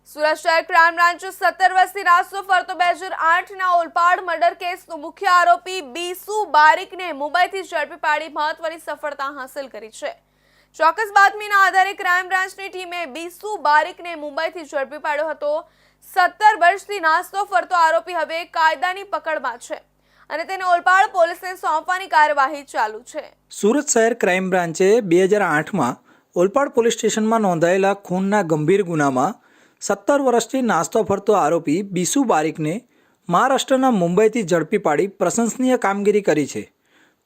સુરત શહેર crime branch 17 વર્ષથી નાસ્તો ફરતો 2008ના ઓલપાડ મર્ડર કેસનો મુખ્ય આરોપી બીસુ બારીકને મુંબઈથી ઝડપી પાડી મહત્વની સફળતા હાંસલ કરી છે। ચોક્કસ બાતમીના આધારે ક્રાઇમ બ્રાન્ચની ટીમે બીસુ બારીકને મુંબઈથી ઝડપી પાડ્યો હતો। 17 વર્ષથી નાસ્તો ફરતો આરોપી હવે કાયદાની પકડમાં છે અને તેને ઓલપાડ પોલીસને સોંપવાની કાર્યવાહી ચાલુ છે। સુરત શહેર ક્રાઇમ બ્રાન્ચે 2008માં ઓલપાડ પોલીસ સ્ટેશનમાં નોંધાયેલા ખૂનના ગંભીર ગુનામાં 17 વર્ષથી નાસ્તો ફરતો આરોપી બીસુ બારીકને મહારાષ્ટ્રના મુંબઈથી ઝડપી પાડી પ્રશંસનીય કામગીરી કરી છે।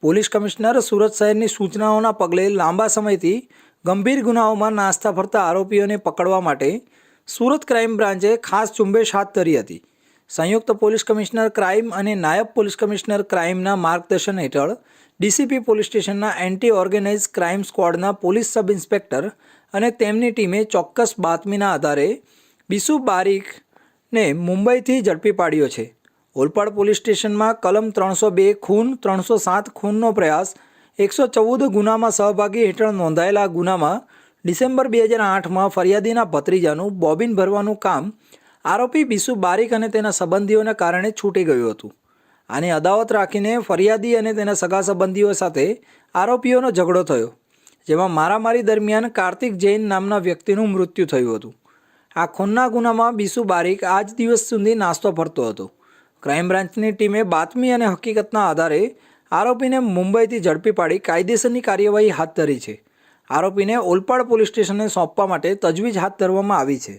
પોલીસ કમિશનર સુરત શહેરની સૂચનાઓના પગલે લાંબા સમયથી ગંભીર ગુનાઓમાં નાસ્તા ફરતા આરોપીઓને પકડવા માટે સુરત ક્રાઇમ બ્રાન્ચે ખાસ ઝુંબેશ હાથ ધરી હતી। સંયુક્ત પોલીસ કમિશનર ક્રાઇમ અને નાયબ પોલીસ કમિશનર ક્રાઇમના માર્ગદર્શન હેઠળ ડીસીપી પોલીસ સ્ટેશનના એન્ટી ઓર્ગેનાઇઝ ક્રાઇમ સ્ક્વોડના પોલીસ સબ ઇન્સ્પેક્ટર અને તેમની ટીમે ચોક્કસ બાતમીના આધારે બીસુ બારીકને મુંબઈથી ઝડપી પાડ્યો છે। ઓલપાડ પોલીસ સ્ટેશનમાં કલમ 302 ખૂન, 307 ખૂનનો પ્રયાસ, 114 ગુનામાં સહભાગી હેઠળ નોંધાયેલા ગુનામાં ડિસેમ્બર 2008માં ફરિયાદીના ભત્રીજાનું બોબિન ભરવાનું કામ આરોપી બીસુ બારીક અને તેના સંબંધીઓને કારણે છૂટી ગયું હતું। આને અદાવત રાખીને ફરિયાદી અને તેના સગા સંબંધીઓ સાથે આરોપીઓનો ઝઘડો થયો, જેમાં મારામારી દરમિયાન કાર્તિક જૈન નામના વ્યક્તિનું મૃત્યુ થયું હતું। આ ખૂનના ગુનામાં બીસુ બારીક આજ દિવસ સુધી નાસ્તો ફરતો હતો। ક્રાઇમ બ્રાન્ચની ટીમે બાતમી અને હકીકતના આધારે આરોપીને મુંબઈથી ઝડપી પાડી કાયદેસરની કાર્યવાહી હાથ ધરી છે। આરોપીને ઓલપાડ પોલીસ સ્ટેશને સોંપવા માટે તજવીજ હાથ ધરવામાં આવી છે।